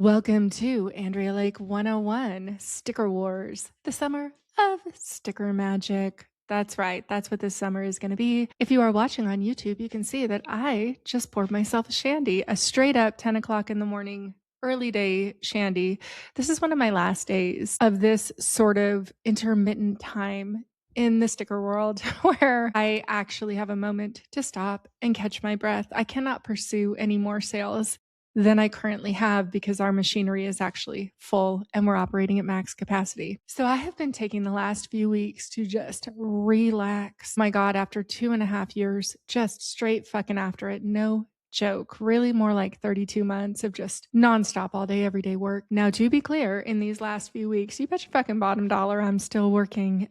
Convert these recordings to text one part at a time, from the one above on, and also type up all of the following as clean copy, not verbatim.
Welcome to Andrea Lake 101 Sticker Wars, the summer of sticker magic. That's right, that's what this summer is going to be. If you are watching on YouTube, you can see that I just poured myself a shandy, a straight up 10 o'clock in the morning, early day shandy. This is one of my last days of this sort of intermittent time in the sticker world where I actually have a moment to stop and catch my breath. I cannot pursue any more sales than I currently have because our machinery is actually full and we're operating at max capacity. So I have been taking the last few weeks to just relax. My God, after 2.5 years, just straight fucking after it. No joke. Really more like 32 months of just nonstop all day, everyday work. Now, to be clear, in these last few weeks, you bet your fucking bottom dollar I'm still working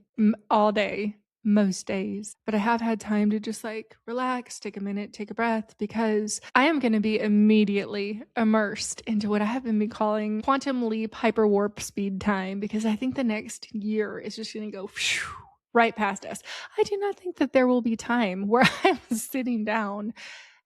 all day, most days, but I have had time to just like relax, take a minute, take a breath, because I am going to be immediately immersed into what I have been calling quantum leap hyper warp speed time, because I think the next year is just going to go right past us. I do not think that there will be time where I'm sitting down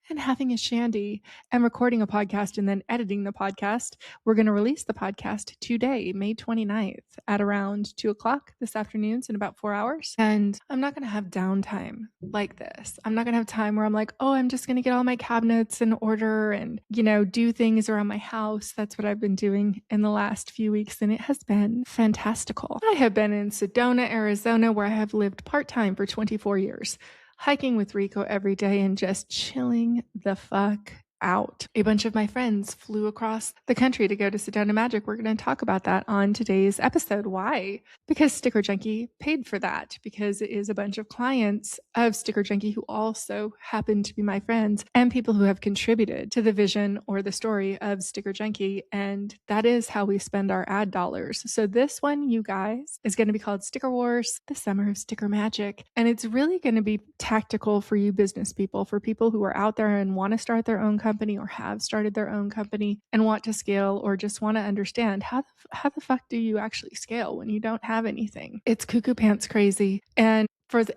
and having a shandy and recording a podcast and then editing the podcast. We're going to release the podcast today, May 29th at around 2 o'clock this afternoon, so in about 4 hours. And I'm not going to have downtime like this. I'm not going to have time where I'm like, oh, I'm just going to get all my cabinets in order and, do things around my house. That's what I've been doing in the last few weeks, and it has been fantastical. I have been in Sedona, Arizona, where I have lived part-time for 24 years. Hiking with Rico every day and just chilling the fuck out. A bunch of my friends flew across the country to go to Sedona Magic. We're going to talk about that on today's episode. Why? Because Sticker Junkie paid for that, because it is a bunch of clients of Sticker Junkie who also happen to be my friends and people who have contributed to the vision or the story of Sticker Junkie. And that is how we spend our ad dollars. So this one, you guys, is going to be called Sticker Wars, the Summer of Sticker Magic. And it's really going to be tactical for you business people, for people who are out there and want to start their own company or have started their own company and want to scale, or just want to understand how the fuck do you actually scale when you don't have anything. It's cuckoo pants crazy. And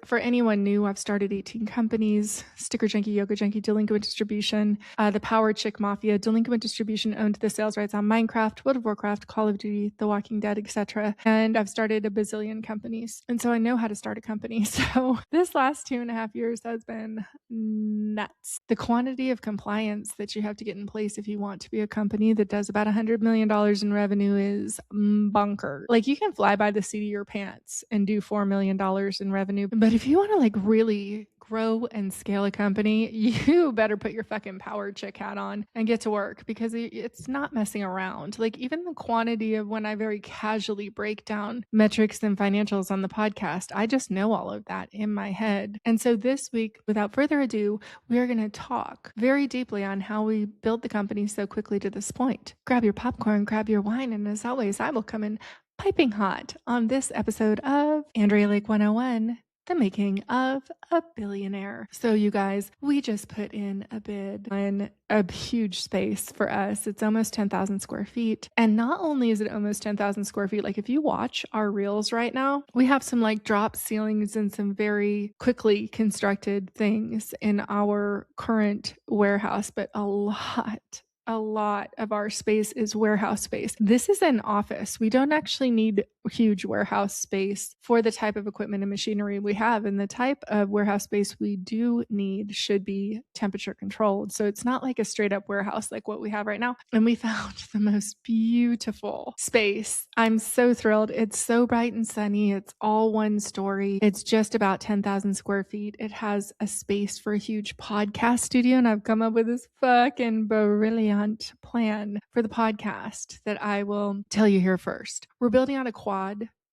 for anyone new, I've started 18 companies: Sticker Junkie, Yoga Junkie, Delinquent Distribution, the Power Chick Mafia. Delinquent Distribution owned the sales rights on Minecraft, World of Warcraft, Call of Duty, The Walking Dead, etc. And I've started a bazillion companies. And so I know how to start a company. So this last 2.5 years has been nuts. The quantity of compliance that you have to get in place if you want to be a company that does about $100 million in revenue is bunker. Like, you can fly by the seat of your pants and do $4 million in revenue. But if you want to like really grow and scale a company, you better put your fucking power chick hat on and get to work, because it's not messing around. Like, even the quantity of when I very casually break down metrics and financials on the podcast, I just know all of that in my head. And so this week, without further ado, we are going to talk very deeply on how we built the company so quickly to this point. Grab your popcorn, grab your wine, and as always, I will come in piping hot on this episode of Andrea Lake 101, the making of a billionaire. So you guys, we just put in a bid on a huge space for us. It's almost 10,000 square feet. And not only is it almost 10,000 square feet, like if you watch our reels right now, we have some like drop ceilings and some very quickly constructed things in our current warehouse, but a lot of our space is warehouse space. This is an office. We don't actually need huge warehouse space for the type of equipment and machinery we have. And the type of warehouse space we do need should be temperature controlled. So it's not like a straight up warehouse like what we have right now. And we found the most beautiful space. I'm so thrilled. It's so bright and sunny. It's all one story. It's just about 10,000 square feet. It has a space for a huge podcast studio. And I've come up with this fucking brilliant plan for the podcast that I will tell you here first. We're building out a quad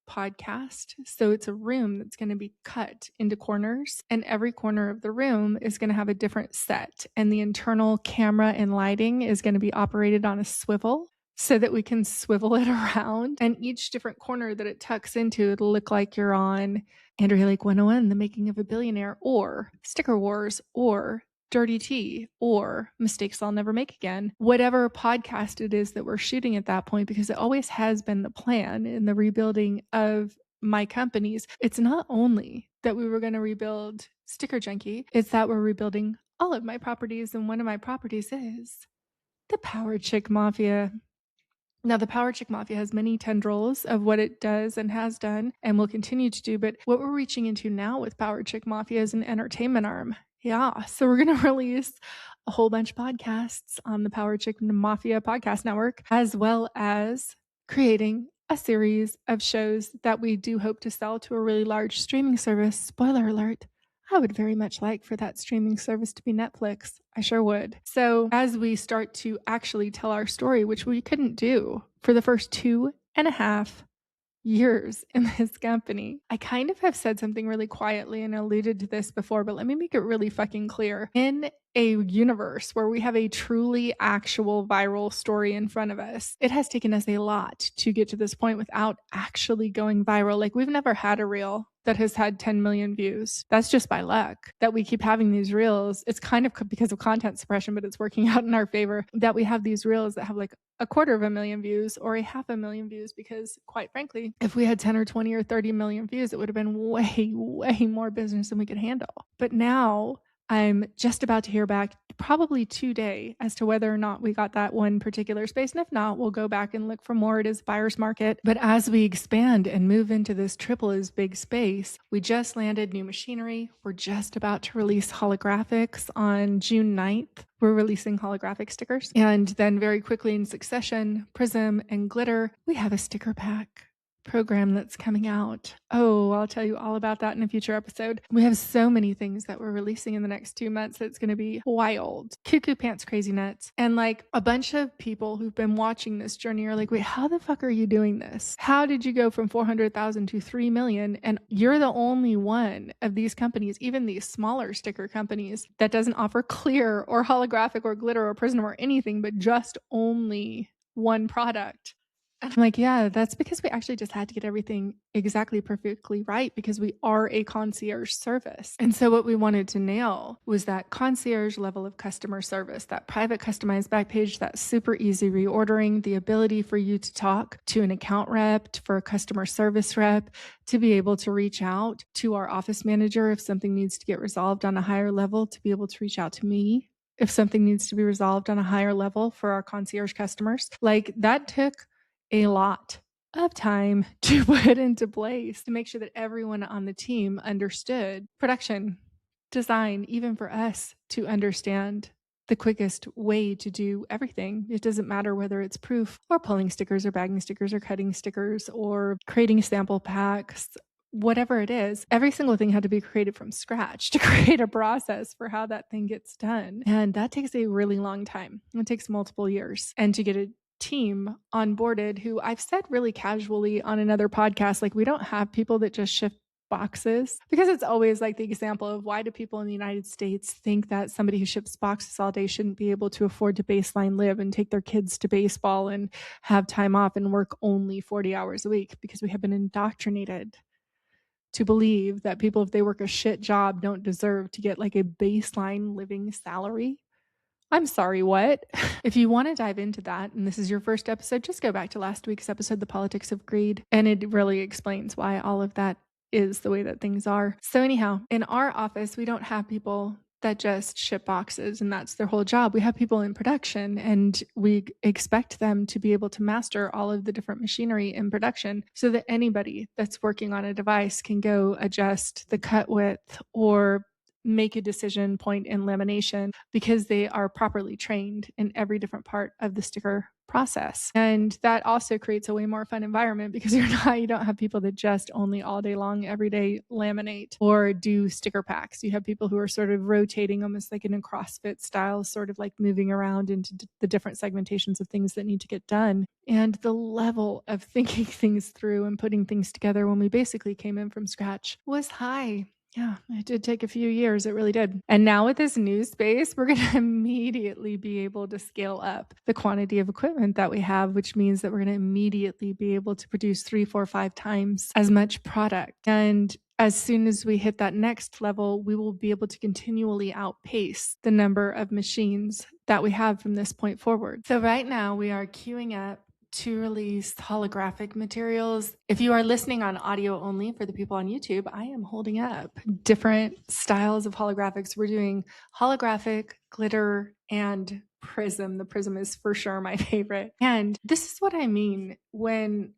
podcast. So it's a room that's going to be cut into corners, and every corner of the room is going to have a different set. And the internal camera and lighting is going to be operated on a swivel, so that we can swivel it around. And each different corner that it tucks into, it'll look like you're on Andrea Lake 101, the making of a billionaire, or Sticker Wars, or Dirty Tea, or Mistakes I'll Never Make Again, whatever podcast it is that we're shooting at that point, because it always has been the plan in the rebuilding of my companies. It's not only that we were going to rebuild Sticker Junkie, it's that we're rebuilding all of my properties. And one of my properties is the Power Chick Mafia. Now, the Power Chick Mafia has many tendrils of what it does and has done and will continue to do, but what we're reaching into now with Power Chick Mafia is an entertainment arm. Yeah, so we're going to release a whole bunch of podcasts on the Power Chick Mafia podcast network, as well as creating a series of shows that we do hope to sell to a really large streaming service. Spoiler alert. I would very much like for that streaming service to be Netflix. I sure would. So as we start to actually tell our story, which we couldn't do for the first 2.5 years in this company, I kind of have said something really quietly and alluded to this before, but let me make it really fucking clear. In a universe where we have a truly actual viral story in front of us, it has taken us a lot to get to this point without actually going viral. Like, we've never had a reel that has had 10 million views. That's just by luck that we keep having these reels. It's kind of because of content suppression, but it's working out in our favor that we have these reels that have like 250,000 views or 500,000 views, because quite frankly, if we had 10 or 20 or 30 million views, it would have been way more business than we could handle. But now I'm just about to hear back probably today as to whether or not we got that one particular space. And if not, we'll go back and look for more. It is buyer's market. But as we expand and move into this triple as big space, we just landed new machinery. We're just about to release holographics on June 9th. We're releasing holographic stickers. And then very quickly in succession, Prism and Glitter, we have a sticker pack program that's coming out. Oh, I'll tell you all about that in a future episode. We have so many things that we're releasing in the next 2 months that it's going to be wild. Cuckoo pants, crazy nuts. And like a bunch of people who've been watching this journey are like, wait, how the fuck are you doing this? How did you go from 400,000 to 3 million? And you're the only one of these companies, even these smaller sticker companies, that doesn't offer clear or holographic or glitter or prism or anything, but just only one product. And I'm like, yeah, that's because we actually just had to get everything exactly perfectly right, because we are a concierge service. And so what we wanted to nail was that concierge level of customer service, that private customized back page, that super easy reordering, the ability for you to talk to an account rep, for a customer service rep, to be able to reach out to our office manager if something needs to get resolved on a higher level, to be able to reach out to me if something needs to be resolved on a higher level for our concierge customers. Like, that took a lot of time to put into place to make sure that everyone on the team understood production, design, even for us to understand the quickest way to do everything. It doesn't matter whether it's proof or pulling stickers or bagging stickers or cutting stickers or creating sample packs. Whatever it is, every single thing had to be created from scratch to create a process for how that thing gets done. And that takes a really long time. It takes multiple years. And to get a team onboarded, who I've said really casually on another podcast, like, we don't have people that just shift boxes, because it's always like the example of, why do people in the United States think that somebody who ships boxes all day shouldn't be able to afford to baseline live and take their kids to baseball and have time off and work only 40 hours a week? Because we have been indoctrinated to believe that people, if they work a shit job, don't deserve to get like a baseline living salary. I'm sorry, what? If you want to dive into that, and this is your first episode, just go back to last week's episode, The Politics of Greed, and it really explains why all of that is the way that things are. So anyhow, in our office, we don't have people that just ship boxes and that's their whole job. We have people in production, and we expect them to be able to master all of the different machinery in production, so that anybody that's working on a device can go adjust the cut width or make a decision point in lamination, because they are properly trained in every different part of the sticker process. And that also creates a way more fun environment, because you don't have people that just only all day long every day laminate or do sticker packs. You have people who are sort of rotating, almost like in a CrossFit style, sort of like moving around into the different segmentations of things that need to get done. And the level of thinking things through and putting things together when we basically came in from scratch was high. Yeah, it did take a few years. It really did. And now with this new space, we're going to immediately be able to scale up the quantity of equipment that we have, which means that we're going to immediately be able to produce 3, 4, 5 times as much product. And as soon as we hit that next level, we will be able to continually outpace the number of machines that we have from this point forward. So right now we are queuing up to release holographic materials. If you are listening on audio only, for the people on YouTube, I am holding up different styles of holographics. We're doing holographic, glitter, and Prism. The Prism is for sure my favorite. And this is what I mean when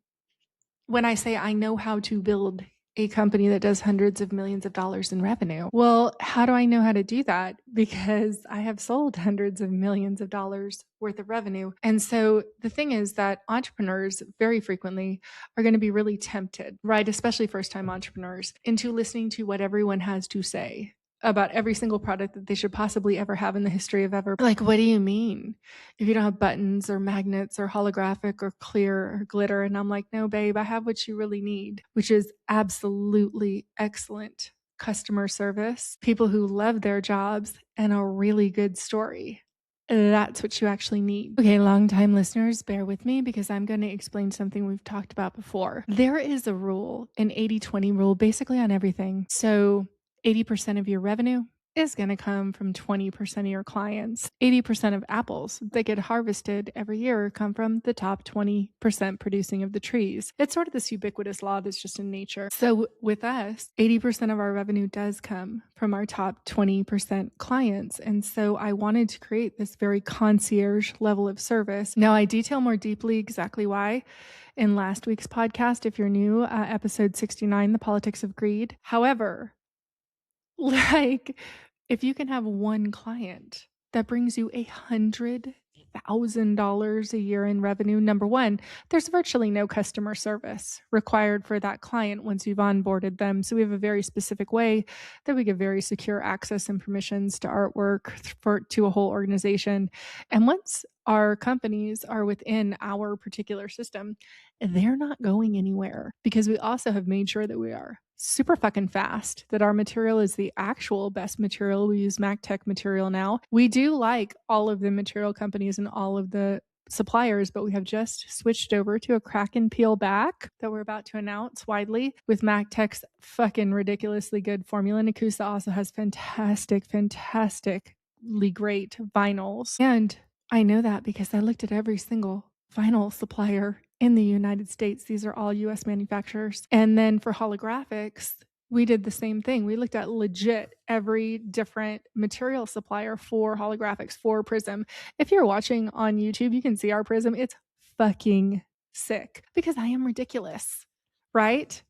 I say I know how to build a company that does hundreds of millions of dollars in revenue. Well, how do I know how to do that? Because I have sold hundreds of millions of dollars worth of revenue. And so the thing is that entrepreneurs very frequently are going to be really tempted, right? Especially first time entrepreneurs, into listening to what everyone has to say about every single product that they should possibly ever have in the history of ever. Like, what do you mean? If you don't have buttons or magnets or holographic or clear or glitter. And I'm like, no, babe, I have what you really need, which is absolutely excellent customer service, people who love their jobs, and a really good story. That's what you actually need. Okay, longtime listeners, bear with me because I'm going to explain something we've talked about before. There is a rule, an 80-20 rule, basically on everything. So 80% of your revenue is going to come from 20% of your clients. 80% of apples that get harvested every year come from the top 20% producing of the trees. It's sort of this ubiquitous law that's just in nature. So with us, 80% of our revenue does come from our top 20% clients. And so I wanted to create this very concierge level of service. Now, I detail more deeply exactly why in last week's podcast. If you're new, episode 69, The Politics of Greed. However, like, if you can have one client that brings you $100,000 a year in revenue, number one, there's virtually no customer service required for that client once you've onboarded them. So we have a very specific way that we give very secure access and permissions to artwork to a whole organization. And once our companies are within our particular system, they're not going anywhere because we also have made sure that we are super fucking fast, that our material is the actual best material. We use MacTech material now. We do like all of the material companies and all of the suppliers, but we have just switched over to a crack and peel back that we're about to announce widely with MacTech's fucking ridiculously good formula. Nakusa also has fantastically great vinyls. And I know that because I looked at every single vinyl supplier in the United States. These are all US manufacturers. And then for holographics, we did the same thing. We looked at legit every different material supplier for holographics for Prism. If you're watching on YouTube, you can see our Prism. It's fucking sick because I am ridiculous, right?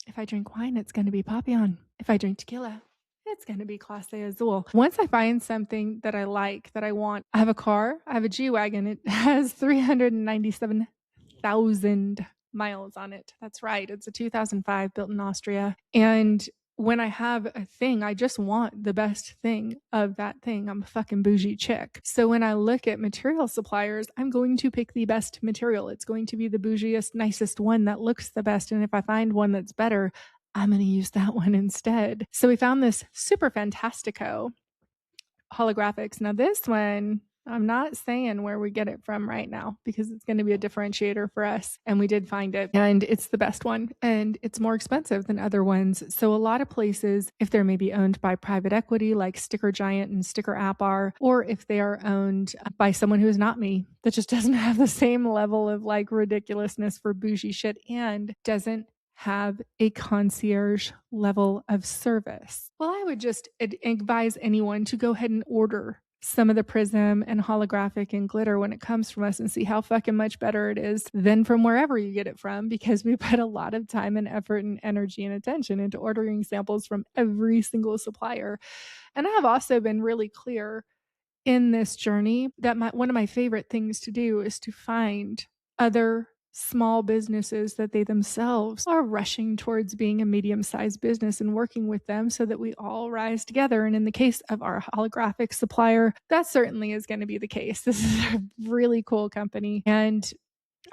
If I drink wine, it's going to be Papillon. If I drink tequila, it's going to be Clase Azul. Once I find something that I like, that I want, I have a car, I have a G-Wagon. It has 397,000 miles on it. That's right. It's a 2005 built in Austria. And when I have a thing, I just want the best thing of that thing. I'm a fucking bougie chick. So when I look at material suppliers, I'm going to pick the best material. It's going to be the bougiest, nicest one that looks the best. And if I find one that's better, I'm going to use that one instead. So we found this super fantastico holographics. Now this one, I'm not saying where we get it from right now because it's going to be a differentiator for us. And we did find it, and it's the best one, and it's more expensive than other ones. So a lot of places, if they're maybe owned by private equity like Sticker Giant and Sticker App are, or if they are owned by someone who is not me, that just doesn't have the same level of like ridiculousness for bougie shit and doesn't have a concierge level of service. Well, I would just advise anyone to go ahead and order some of the Prism and holographic and glitter when it comes from us and see how fucking much better it is than from wherever you get it from, because we put a lot of time and effort and energy and attention into ordering samples from every single supplier. And I have also been really clear in this journey that one of my favorite things to do is to find other small businesses that they themselves are rushing towards being a medium-sized business and working with them so that we all rise together. And in the case of our holographic supplier, that certainly is going to be the case. This is a really cool company, and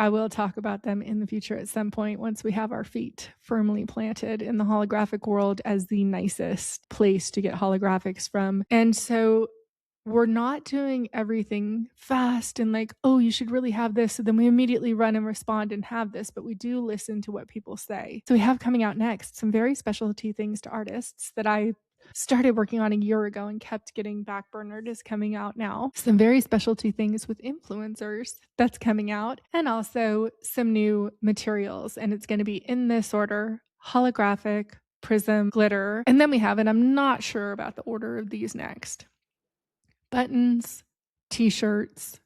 I will talk about them in the future at some point once we have our feet firmly planted in the holographic world as the nicest place to get holographics from. And so we're not doing everything fast and like, oh, you should really have this. So then we immediately run and respond and have this, but we do listen to what people say. So we have coming out next some very specialty things to artists that I started working on a year ago and kept getting backburnered is coming out now. Some very specialty things with influencers that's coming out, and also some new materials. And it's going to be in this order: holographic, Prism, glitter. And then we have, and I'm not sure about the order of these next, buttons, t-shirts,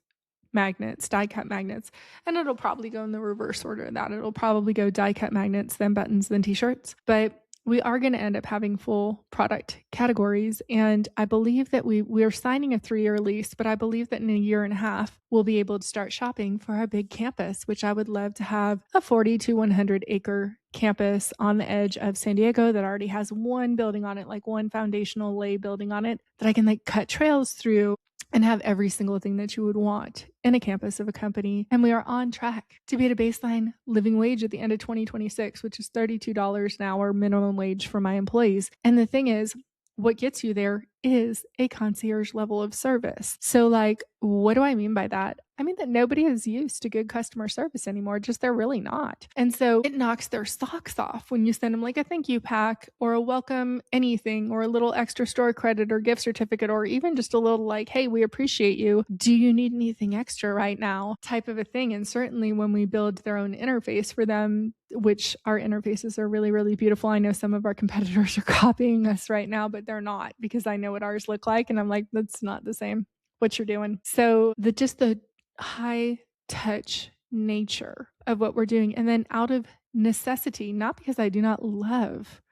magnets, die cut magnets, and it'll probably go in the reverse order of that. It'll probably go die cut magnets, then buttons, then t-shirts. But we are going to end up having full product categories. And I believe that we're signing a 3-year lease, but I believe that in a year and a half, we'll be able to start shopping for our big campus, which I would love to have a 40 to 100 acre campus on the edge of San Diego that already has one building on it, like one foundational lay building on it that I can like cut trails through and have every single thing that you would want in a campus of a company. And we are on track to be at a baseline living wage at the end of 2026, which is $32 an hour minimum wage for my employees. And the thing is, what gets you there is a concierge level of service. So like, what do I mean by that? I mean that nobody is used to good customer service anymore. Just they're really not. And so it knocks their socks off when you send them like a thank you pack or a welcome anything or a little extra store credit or gift certificate or even just a little like, hey, we appreciate you. Do you need anything extra right now? Type of a thing. And certainly when we build their own interface for them, which our interfaces are really, really beautiful. I know some of our competitors are copying us right now, but they're not because I know what ours look like. And I'm like, that's not the same what you're doing. So the high touch nature of what we're doing. And then out of necessity, not because I do not love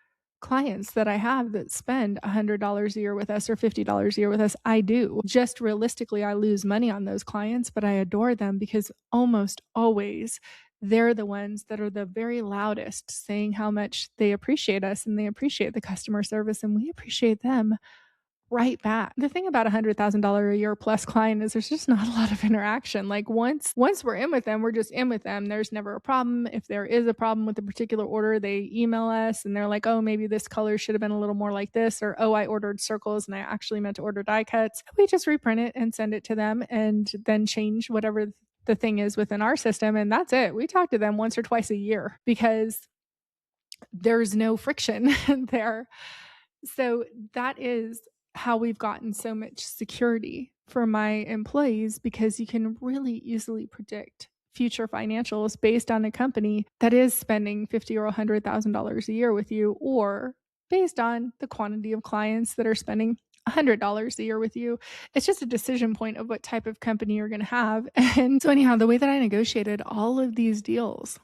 clients that I have that spend $100 a year with us or $50 a year with us. I do. Just realistically, I lose money on those clients, but I adore them because almost always they're the ones that are the very loudest saying how much they appreciate us and they appreciate the customer service and we appreciate them right back. The thing about $100,000 a year plus client is there's just not a lot of interaction. Like once we're in with them, we're just in with them. There's never a problem. If there is a problem with a particular order, they email us and they're like, oh, maybe this color should have been a little more like this, or oh, I ordered circles and I actually meant to order die cuts. We just reprint it and send it to them and then change whatever the thing is within our system. And that's it. We talk to them once or twice a year because there's no friction there. So that is how we've gotten so much security for my employees because you can really easily predict future financials based on a company that is spending $50,000 or $100,000 a year with you, or based on the quantity of clients that are spending $100 a year with you. It's just a decision point of what type of company you're going to have. And so anyhow, the way that I negotiated all of these deals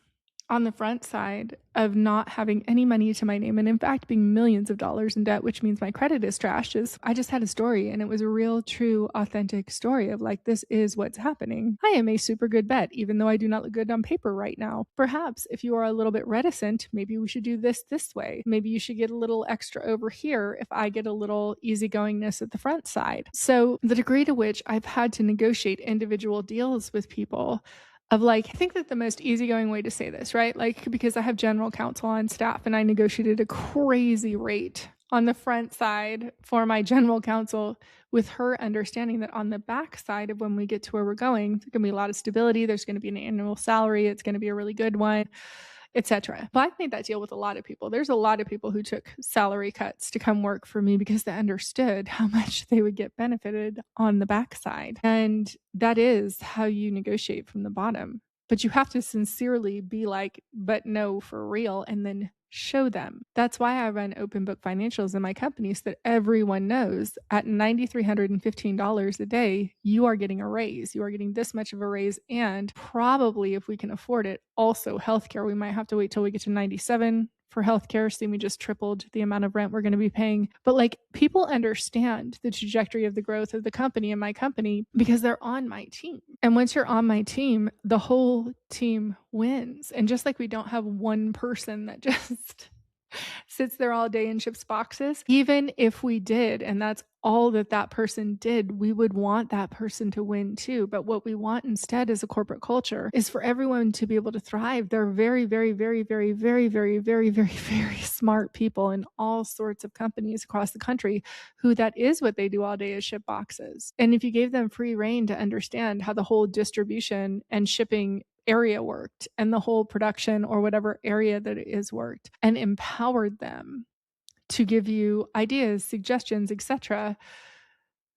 on the front side of not having any money to my name and in fact being millions of dollars in debt, which means my credit is trashed, is I just had a story and it was a real, true, authentic story of like, this is what's happening. I am a super good bet, even though I do not look good on paper right now. Perhaps if you are a little bit reticent, maybe we should do this way. Maybe you should get a little extra over here if I get a little easygoingness at the front side. So the degree to which I've had to negotiate individual deals with people of like, I think that the most easygoing way to say this, right? Like, because I have general counsel on staff and I negotiated a crazy rate on the front side for my general counsel with her understanding that on the back side of when we get to where we're going, there's going to be a lot of stability. There's going to be an annual salary. It's going to be a really good one, etc. But I've made that deal with a lot of people. There's a lot of people who took salary cuts to come work for me because they understood how much they would get benefited on the backside. And that is how you negotiate from the bottom. But you have to sincerely be like, but no, for real, and then show them. That's why I run open book financials in my company so that everyone knows at $9,315 a day, you are getting a raise. You are getting this much of a raise. And probably if we can afford it, also healthcare. We might have to wait till we get to 97 for healthcare. See, we just tripled the amount of rent we're going to be paying. But like, people understand the trajectory of the growth of the company and my company because they're on my team. And once you're on my team, the whole team wins. And just like we don't have one person that just sits there all day and ships boxes, even if we did, and that's all that person did, we would want that person to win too. But what we want instead as a corporate culture is for everyone to be able to thrive. They're very, very, very, very, very, very, very, very, very smart people in all sorts of companies across the country who that is what they do all day is ship boxes. And if you gave them free rein to understand how the whole distribution and shipping area worked and the whole production or whatever area that it is worked and empowered them to give you ideas, suggestions, etc.,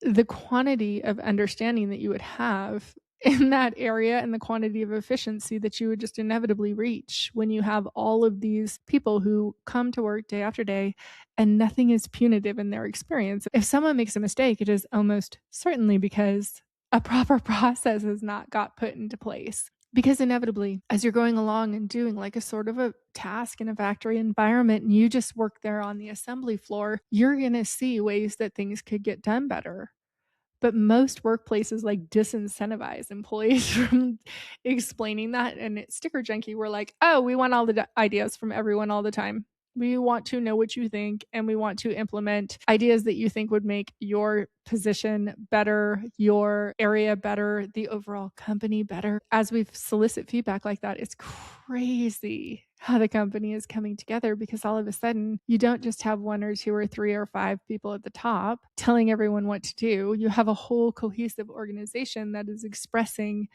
the quantity of understanding that you would have in that area and the quantity of efficiency that you would just inevitably reach when you have all of these people who come to work day after day and nothing is punitive in their experience. If someone makes a mistake, it is almost certainly because a proper process has not got put into place. Because inevitably, as you're going along and doing like a sort of a task in a factory environment and you just work there on the assembly floor, you're going to see ways that things could get done better. But most workplaces like disincentivize employees from explaining that. And at Sticker Junkie, we're like, oh, we want all the ideas from everyone all the time. We want to know what you think, and we want to implement ideas that you think would make your position better, your area better, the overall company better. As we solicit feedback like that, it's crazy how the company is coming together, because all of a sudden you don't just have one or two or three or five people at the top telling everyone what to do. You have a whole cohesive organization that is expressing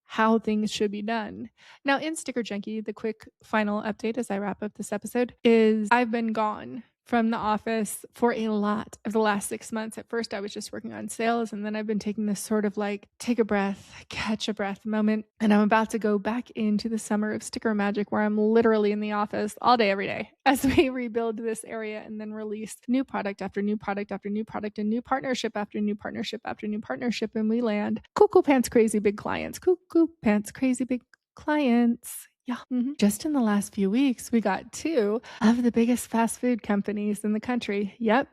how things should be done. Now, in Sticker Junkie, the quick final update as I wrap up this episode is I've been gone from the office for a lot of the last 6 months. At first, I was just working on sales, and then I've been taking this sort of like take a breath, catch a breath moment. And I'm about to go back into the summer of sticker magic, where I'm literally in the office all day, every day, as we rebuild this area and then release new product after new product after new product and new partnership after new partnership after new partnership. And we land cuckoo pants crazy big clients, cuckoo pants crazy big clients. Yeah. Just in the last few weeks, we got 2 of the biggest fast food companies in the country. Yep.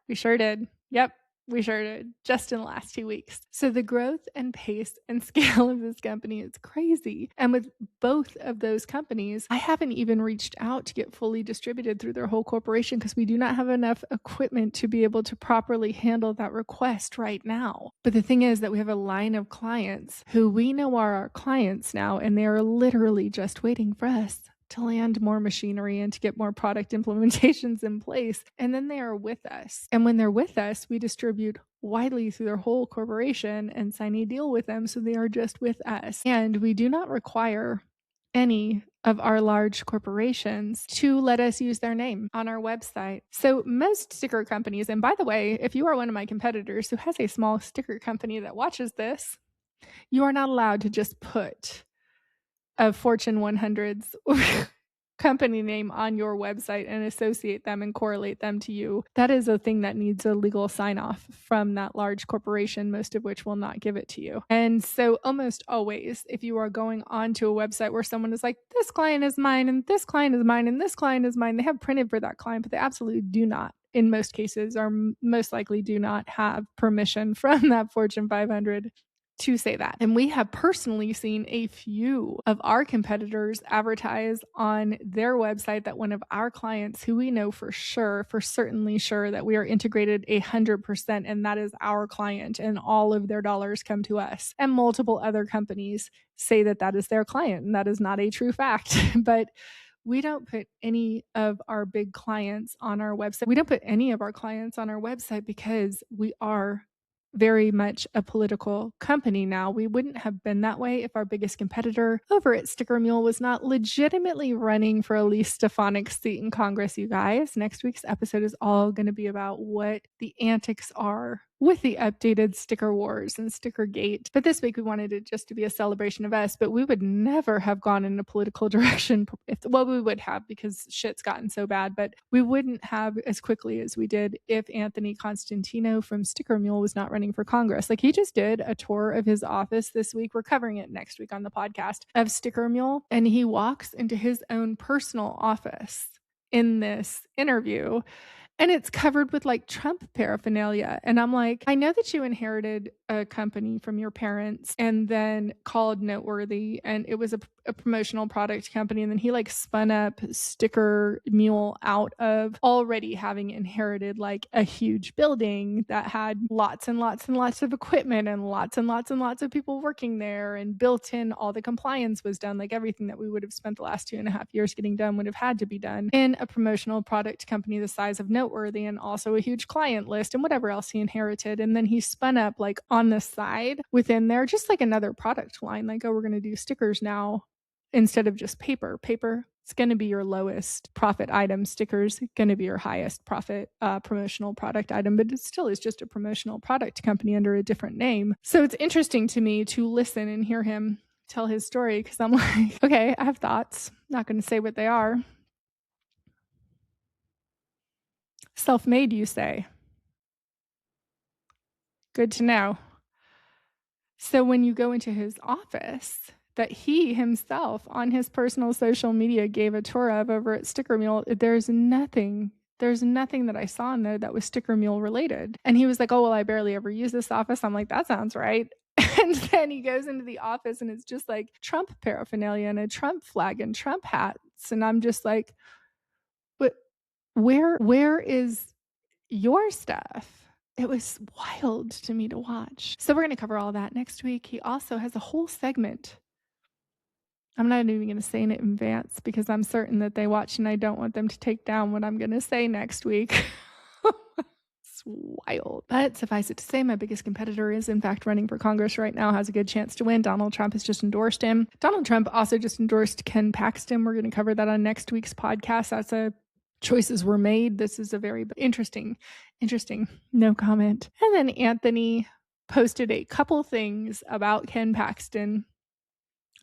We sure did. Yep. We sure did, just in the last 2 weeks. So the growth and pace and scale of this company is crazy. And with both of those companies, I haven't even reached out to get fully distributed through their whole corporation, because we do not have enough equipment to be able to properly handle that request right now. But the thing is that we have a line of clients who we know are our clients now, and they are literally just waiting for us to land more machinery and to get more product implementations in place. And then they are with us. And when they're with us, we distribute widely through their whole corporation and sign a deal with them. So they are just with us. And we do not require any of our large corporations to let us use their name on our website. So most sticker companies, and by the way, if you are one of my competitors who has a small sticker company that watches this, you are not allowed to just put a Fortune 100's company name on your website and associate them and correlate them to you. That is a thing that needs a legal sign off from that large corporation, most of which will not give it to you. And so almost always, if you are going onto a website where someone is like, this client is mine, and this client is mine, and this client is mine, they have printed for that client, but they absolutely do not, in most cases, or most likely do not have permission from that Fortune 500 to say that. And we have personally seen a few of our competitors advertise on their website that one of our clients, who we know for certainly sure that we are integrated 100%, and that is our client, and all of their dollars come to us. And multiple other companies say that that is their client, and that is not a true fact. But we don't put any of our big clients on our website. We don't put any of our clients on our website because we are very much a political company now. We wouldn't have been that way if our biggest competitor over at Sticker Mule was not legitimately running for Elise Stefanik's seat in Congress, you guys. Next week's episode is all going to be about what the antics are with the updated Sticker Wars and Sticker Gate. But this week we wanted it just to be a celebration of us, but we would never have gone in a political direction. Well, we would have, because shit's gotten so bad, but we wouldn't have as quickly as we did if Anthony Constantino from Sticker Mule was not running for Congress. Like, he just did a tour of his office this week. We're covering it next week on the podcast, of Sticker Mule. And he walks into his own personal office in this interview, and it's covered with like Trump paraphernalia. And I'm like, I know that you inherited a company from your parents and then called Noteworthy, and it was a promotional product company. And then he like spun up Sticker Mule out of already having inherited like a huge building that had lots and lots and lots of equipment and lots and lots and lots of people working there, and built in all the compliance was done. Like, everything that we would have spent the last 2.5 years getting done would have had to be done in a promotional product company the size of Noteworthy, and also a huge client list and whatever else he inherited. And then he spun up like on the side within there, just like another product line, like, oh, we're going to do stickers now instead of just paper. It's going to be your lowest profit item. Stickers going to be your highest profit promotional product item, but it still is just a promotional product company under a different name. So it's interesting to me to listen and hear him tell his story, because I'm like, okay, I have thoughts. Not going to say what they are. Self-made, you say? Good to know. So when you go into his office, that he himself on his personal social media gave a tour of over at Sticker Mule, there's nothing that I saw in there that was Sticker Mule related. And he was like, oh, well, I barely ever use this office. I'm like, that sounds right. And then he goes into the office and it's just like Trump paraphernalia and a Trump flag and Trump hats. And I'm just like, but where is your stuff? It was wild to me to watch. So we're going to cover all that next week. He also has a whole segment. I'm not even going to say it in advance because I'm certain that they watch and I don't want them to take down what I'm going to say next week. It's wild. But suffice it to say, my biggest competitor is in fact running for Congress right now, has a good chance to win. Donald Trump has just endorsed him. Donald Trump also just endorsed Ken Paxton. We're going to cover that on next week's podcast. That's a choices were made. This is a very interesting, no comment. And then Anthony posted a couple things about Ken Paxton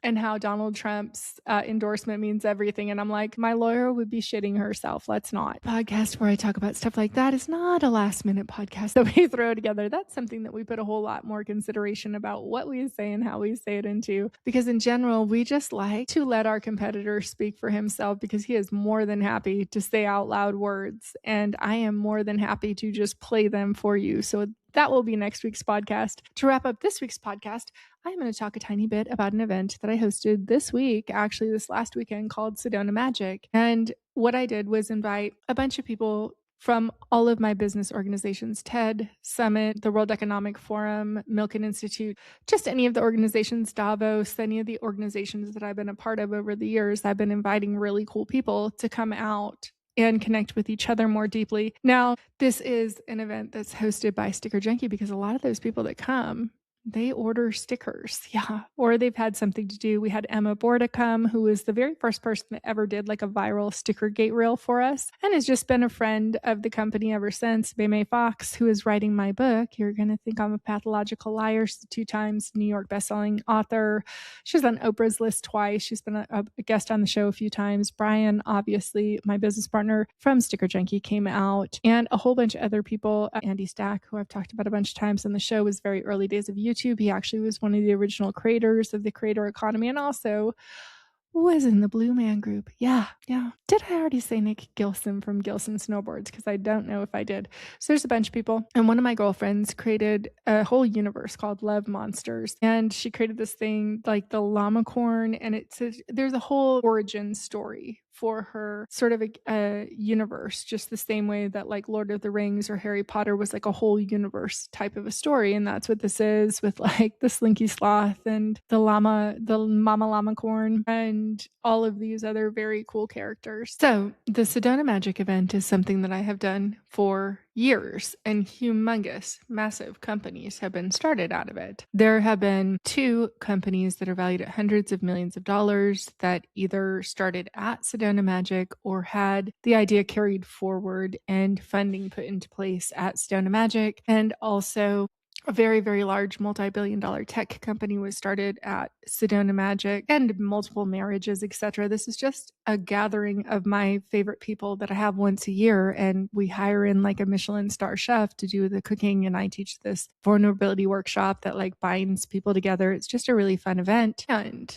and how Donald Trump's endorsement means everything. And I'm like, my lawyer would be shitting herself. Let's not. Podcast where I talk about stuff like that is not a last minute podcast that we throw together. That's something that we put a whole lot more consideration about what we say and how we say it into. Because in general, we just like to let our competitor speak for himself because he is more than happy to say out loud words. And I am more than happy to just play them for you. So that will be next week's podcast. To wrap up this week's podcast, I'm going to talk a tiny bit about an event that I hosted this week, actually this last weekend, called Sedona Magic. And what I did was invite a bunch of people from all of my business organizations, TED, Summit, the World Economic Forum, Milken Institute, just any of the organizations, Davos, any of the organizations that I've been a part of over the years. I've been inviting really cool people to come out and connect with each other more deeply. Now, this is an event that's hosted by Sticker Junkie because a lot of those people that come, they order stickers. Yeah. Or they've had something to do. We had Emma Borda come, who was the very first person that ever did like a viral sticker gate reel for us and has just been a friend of the company ever since. Beme Fox, who is writing my book. You're going to think I'm a pathological liar. She's 2 times New York bestselling author. She's on Oprah's list twice. She's been a guest on the show a few times. Brian, obviously, my business partner from Sticker Junkie, came out, and a whole bunch of other people. Andy Stack, who I've talked about a bunch of times on the show, was very early days of YouTube. He actually was one of the original creators of the creator economy and also was in the Blue Man Group. Yeah. Did I already say Nick Gilson from Gilson Snowboards? Because I don't know if I did. So there's a bunch of people. And one of my girlfriends created a whole universe called Love Monsters. And she created this thing like the llamacorn. And there's a whole origin story for her, sort of a universe, just the same way that like Lord of the Rings or Harry Potter was like a whole universe type of a story. And that's what this is, with like the Slinky Sloth and the Mama Llamacorn and all of these other very cool characters. So the Sedona Magic event is something that I have done for years, and humongous, massive companies have been started out of it. There have been 2 companies that are valued at hundreds of millions of dollars that either started at Sedona Magic or had the idea carried forward and funding put into place at Sedona Magic. And also a very, very large multi-billion-dollar tech company was started at Sedona Magic, and multiple marriages, etc. This is just a gathering of my favorite people that I have once a year, and we hire in like a Michelin star chef to do the cooking, and I teach this vulnerability workshop that like binds people together. It's just a really fun event. And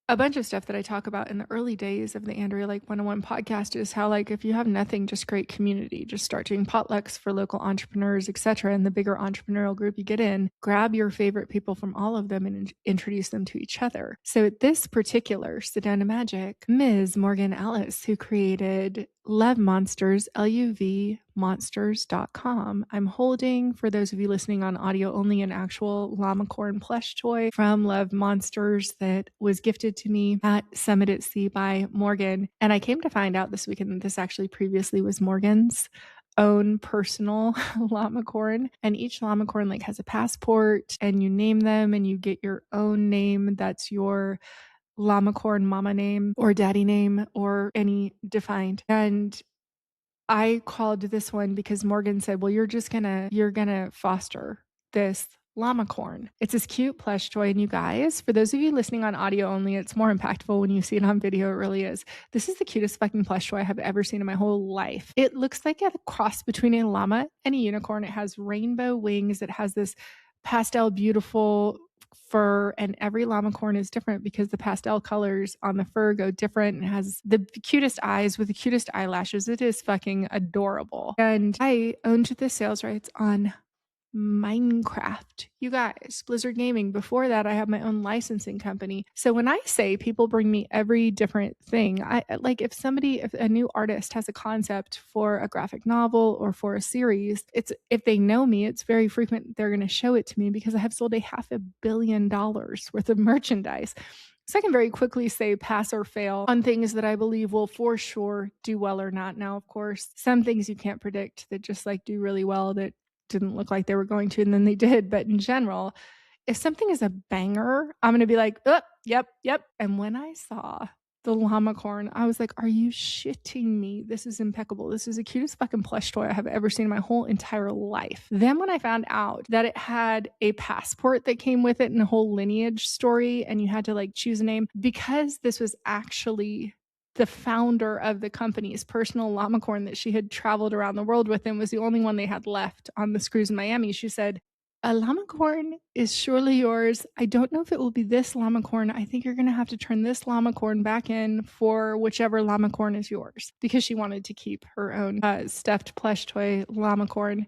a bunch of stuff that I talk about in the early days of the Andrea Lake 101 podcast is how, like, if you have nothing, just create community. Just start doing potlucks for local entrepreneurs, etc. And the bigger entrepreneurial group you get in, grab your favorite people from all of them and introduce them to each other. So at this particular Sedona Magic, Ms. Morgan Alice, who created Love Monsters, LUVmonsters.com. I'm holding, for those of you listening on audio only, an actual llamacorn plush toy from Love Monsters that was gifted to me at Summit at Sea by Morgan. And I came to find out this weekend that this actually previously was Morgan's own personal llamacorn, and each llamacorn like has a passport, and you name them and you get your own name that's your llamacorn mama name or daddy name or any defined. And I called this one because Morgan said, well, you're gonna foster this llamacorn. It's this cute plush toy. And you guys, for those of you listening on audio only, it's more impactful when you see it on video. It really is. This is the cutest fucking plush toy I have ever seen in my whole life. It looks like a cross between a llama and a unicorn. It has rainbow wings. It has this pastel, beautiful fur, and every llamacorn is different because the pastel colors on the fur go different and has the cutest eyes with the cutest eyelashes. It is fucking adorable. And I owned the sales rights on Minecraft. You guys, Blizzard Gaming. Before that, I have my own licensing company. So when I say people bring me every different thing, I like if a new artist has a concept for a graphic novel or for a series, if they know me, it's very frequent they're going to show it to me because I have sold $500 million worth of merchandise. So I can very quickly say pass or fail on things that I believe will for sure do well or not. Now, of course, some things you can't predict that just like do really well that didn't look like they were going to, and then they did. But in general, if something is a banger, I'm going to be like, oh, yep. And when I saw the llamacorn, I was like, are you shitting me? This is impeccable. This is the cutest fucking plush toy I have ever seen in my whole entire life. Then when I found out that it had a passport that came with it and a whole lineage story, and you had to like choose a name, because this was actually the founder of the company's personal llamacorn that she had traveled around the world with and was the only one they had left on this cruise in Miami. She said, a llamacorn is surely yours. I don't know if it will be this llamacorn. I think you're going to have to turn this llamacorn back in for whichever llamacorn is yours, because she wanted to keep her own stuffed plush toy llamacorn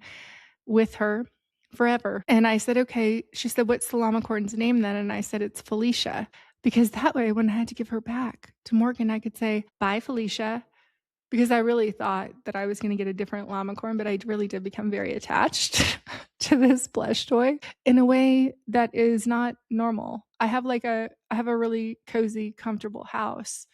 with her forever. And I said, okay. She said, what's the llamacorn's name then? And I said, it's Felicia. Because that way, when I had to give her back to Morgan, I could say, bye, Felicia. Because I really thought that I was going to get a different llamacorn, but I really did become very attached to this plush toy in a way that is not normal. I have a really cozy, comfortable house.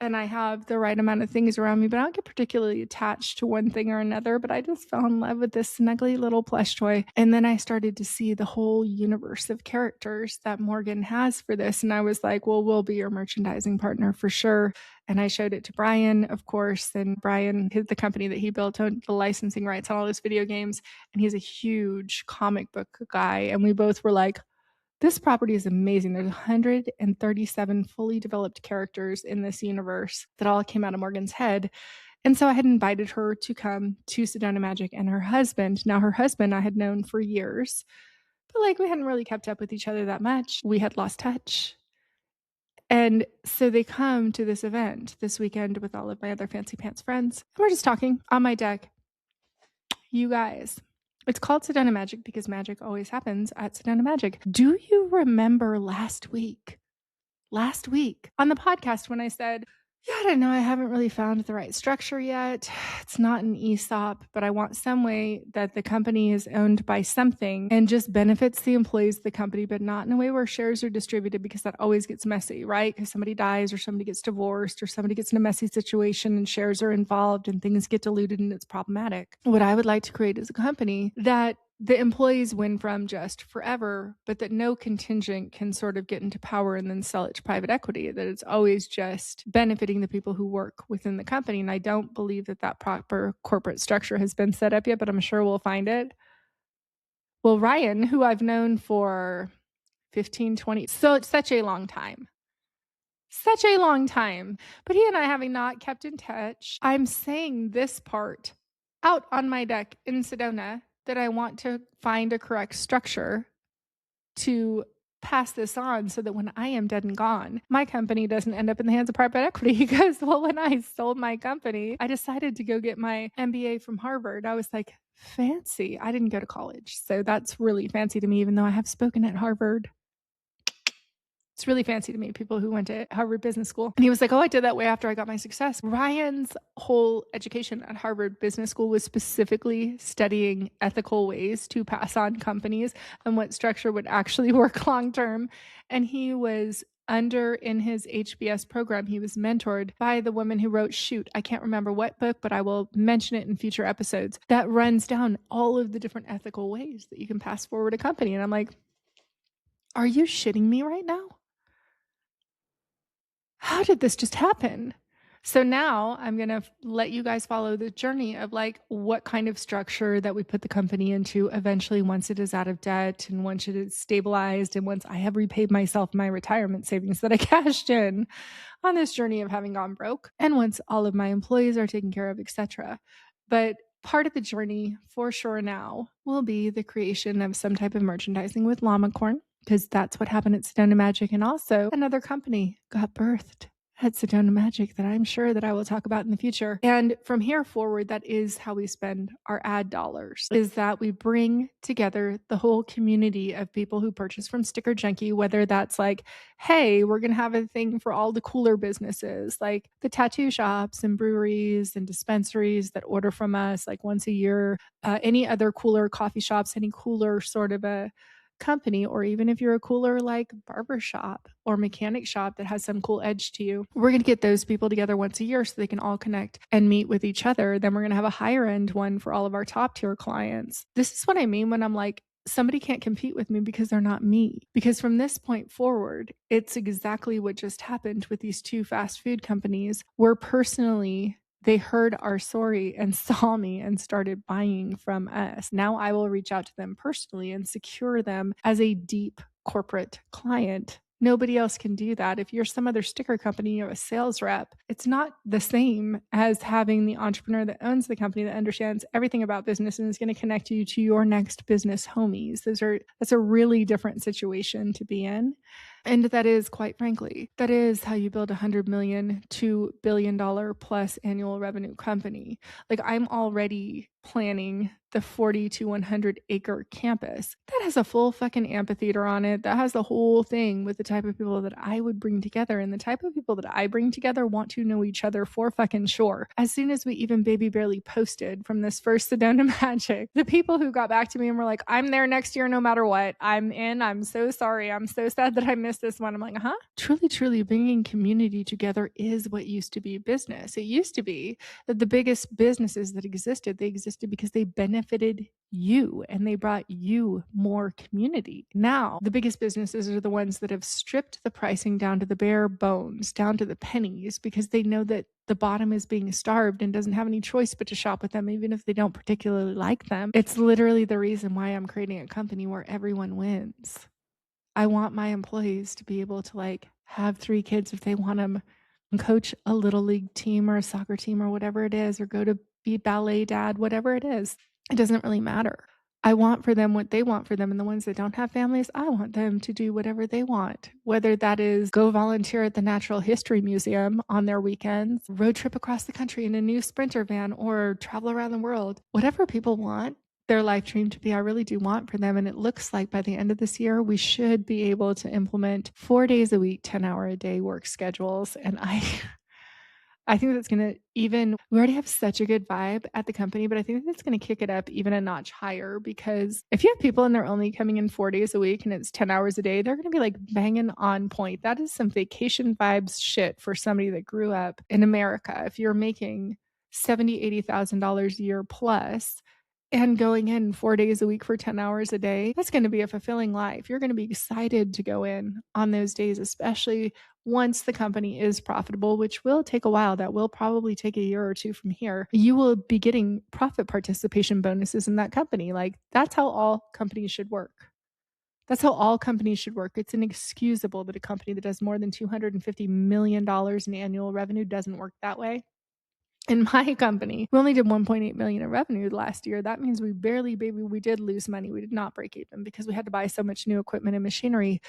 And I have the right amount of things around me, but I don't get particularly attached to one thing or another. But I just fell in love with this snuggly little plush toy. And then I started to see the whole universe of characters that Morgan has for this. And I was like, well, we'll be your merchandising partner for sure. And I showed it to Brian, of course. And Brian, the company that he built, owned the licensing rights on all his video games. And he's a huge comic book guy. And we both were like, this property is amazing. There's 137 fully developed characters in this universe that all came out of Morgan's head. And so I had invited her to come to Sedona Magic and her husband. Now, her husband I had known for years, but like we hadn't really kept up with each other that much. We had lost touch. And so they come to this event this weekend with all of my other fancy pants friends. And we're just talking on my deck. You guys, it's called Sedona Magic because magic always happens at Sedona Magic. Do you remember last week on the podcast when I said, yeah, I don't know, I haven't really found the right structure yet. It's not an ESOP, but I want some way that the company is owned by something and just benefits the employees of the company, but not in a way where shares are distributed, because that always gets messy, right? Because somebody dies or somebody gets divorced or somebody gets in a messy situation and shares are involved and things get diluted and it's problematic. What I would like to create is a company that the employees win from just forever, but that no contingent can sort of get into power and then sell it to private equity, that it's always just benefiting the people who work within the company. And I don't believe that proper corporate structure has been set up yet, but I'm sure we'll find it. Well, Ryan, who I've known for 15, 20, so it's such a long time, but he and I having not kept in touch, I'm saying this part out on my deck in Sedona, that I want to find a correct structure to pass this on so that when I am dead and gone, my company doesn't end up in the hands of private equity. Because, well, when I sold my company, I decided to go get my MBA from Harvard. I was like, fancy. I didn't go to college, so that's really fancy to me, even though I have spoken at Harvard. It's really fancy to me, people who went to Harvard Business School. And he was like, oh, I did that way after I got my success. Ryan's whole education at Harvard Business School was specifically studying ethical ways to pass on companies and what structure would actually work long term. And he was in his HBS program, he was mentored by the woman who wrote, I can't remember what book, but I will mention it in future episodes, that runs down all of the different ethical ways that you can pass forward a company. And I'm like, are you shitting me right now? How did this just happen? So now I'm going to let you guys follow the journey of like what kind of structure that we put the company into eventually, once it is out of debt and once it is stabilized and once I have repaid myself my retirement savings that I cashed in on this journey of having gone broke, and once all of my employees are taken care of, etc. But part of the journey for sure now will be the creation of some type of merchandising with llamacorn. because that's what happened at Sedona Magic. And also another company got birthed at Sedona Magic that I'm sure that I will talk about in the future. And from here forward, that is how we spend our ad dollars, is that we bring together the whole community of people who purchase from Sticker Junkie, whether that's like, hey, we're going to have a thing for all the cooler businesses, like the tattoo shops and breweries and dispensaries that order from us like once a year, any other cooler coffee shops, any cooler sort of a company, or even if you're a cooler like barber shop or mechanic shop that has some cool edge to you, we're going to get those people together once a year so they can all connect and meet with each other. Then we're going to have a higher end one for all of our top tier clients. This is what I mean when I'm like, somebody can't compete with me because they're not me. Because from this point forward, it's exactly what just happened with these two fast food companies. They heard our story and saw me and started buying from us. Now I will reach out to them personally and secure them as a deep corporate client. Nobody else can do that. If you're some other sticker company or a sales rep, it's not the same as having the entrepreneur that owns the company that understands everything about business and is going to connect you to your next business homies. That's a really different situation to be in. And that is, quite frankly, that is how you build $100 million to $2 billion plus annual revenue company. Like, I'm already planning the 40 to 100 acre campus that has a full fucking amphitheater on it, that has the whole thing with the type of people that I would bring together. And the type of people that I bring together want to know each other for fucking sure. As soon as we even baby barely posted from this first Sedona Magic, the people who got back to me and were like, I'm there next year no matter what, I'm in, I'm so sorry, I'm so sad that I missed this one. I'm like, truly bringing community together is what used to be business. It used to be that the biggest businesses that existed, they existed because they benefited you and they brought you more community. Now, the biggest businesses are the ones that have stripped the pricing down to the bare bones, down to the pennies, because they know that the bottom is being starved and doesn't have any choice but to shop with them, even if they don't particularly like them. It's literally the reason why I'm creating a company where everyone wins. I want my employees to be able to like have 3 kids if they want them, and coach a little league team or a soccer team or whatever it is, or go to be ballet dad, whatever it is. It doesn't really matter. I want for them what they want for them. And the ones that don't have families, I want them to do whatever they want, whether that is go volunteer at the Natural History Museum on their weekends, road trip across the country in a new Sprinter van, or travel around the world. Whatever people want their life dream to be, I really do want for them. And it looks like by the end of this year, we should be able to implement 4 days a week, 10-hour a day work schedules. And I think that's going to we already have such a good vibe at the company, but I think that's going to kick it up even a notch higher, because if you have people and they're only coming in 4 days a week and it's 10 hours a day, they're going to be like banging on point. That is some vacation vibes shit for somebody that grew up in America. If you're making $70,000, $80,000 a year plus, and going in 4 days a week for 10 hours a day, that's going to be a fulfilling life. You're going to be excited to go in on those days, especially once the company is profitable, which will take a while. That will probably take a year or two from here. You will be getting profit participation bonuses in that company. Like, that's how all companies should work. That's how all companies should work. It's inexcusable that a company that does more than $250 million in annual revenue doesn't work that way. In my company, we only did 1.8 million in revenue last year. That means we did lose money. We did not break even because we had to buy so much new equipment and machinery.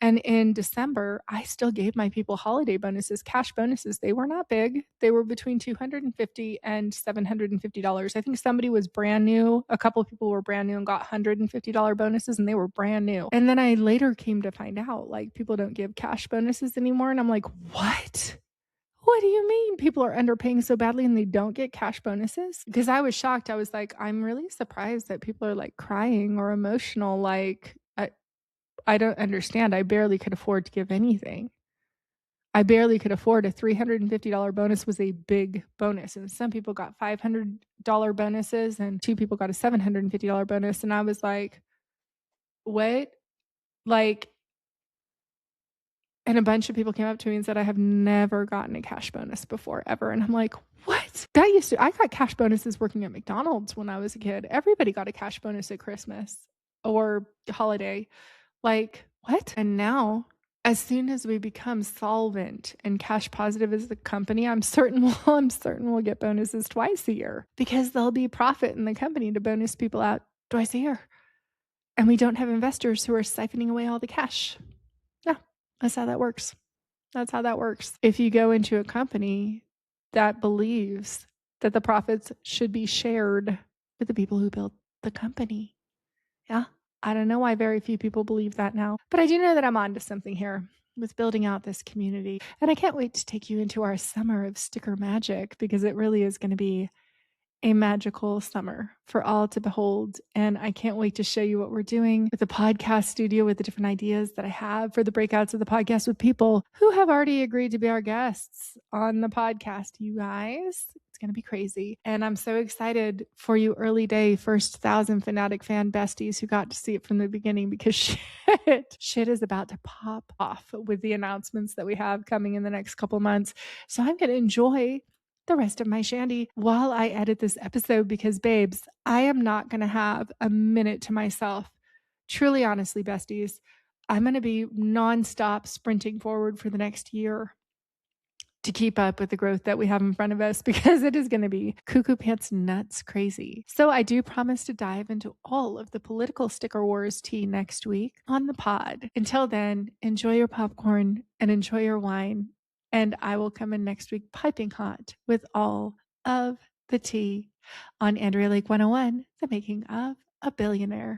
And in December, I still gave my people holiday bonuses, cash bonuses. They were not big. They were between $250 and $750. I think somebody was brand new. A couple of people were brand new and got $150 bonuses, and they were brand new. And then I later came to find out, like, people don't give cash bonuses anymore. And I'm like, what? What do you mean people are underpaying so badly and they don't get cash bonuses? Because I was shocked. I was like, I'm really surprised that people are like crying or emotional. Like, I don't understand. I barely could afford to give anything. I barely could afford a $350 bonus was a big bonus. And some people got $500 bonuses and 2 people got a $750 bonus. And I was like, what? Like, and a bunch of people came up to me and said, I have never gotten a cash bonus before, ever. And I'm like, what? I got cash bonuses working at McDonald's when I was a kid. Everybody got a cash bonus at Christmas or holiday. Like, what? And now, as soon as we become solvent and cash positive as the company, I'm certain we'll get bonuses twice a year, because there'll be profit in the company to bonus people out twice a year. and we don't have investors who are siphoning away all the cash. Yeah, that's how that works. That's how that works. If you go into a company that believes that the profits should be shared with the people who built the company. Yeah. I don't know why very few people believe that now, but I do know that I'm onto something here with building out this community. And I can't wait to take you into our summer of sticker magic because it really is going to be a magical summer for all to behold. And I can't wait to show you what we're doing with the podcast studio, with the different ideas that I have for the breakouts of the podcast with people who have already agreed to be our guests on the podcast. You guys, it's going to be crazy. And I'm so excited for you early day first 1,000 Fanatic fan besties who got to see it from the beginning, because shit is about to pop off with the announcements that we have coming in the next couple months. So I'm going to enjoy the rest of my shandy while I edit this episode, because babes, I am not going to have a minute to myself. Truly, honestly, besties, I'm going to be nonstop sprinting forward for the next year to keep up with the growth that we have in front of us, because it is going to be cuckoo pants nuts crazy. So I do promise to dive into all of the political sticker wars tea next week on the pod. Until then, enjoy your popcorn and enjoy your wine, and I will come in next week piping hot with all of the tea on Andrea Lake 101, the making of a billionaire.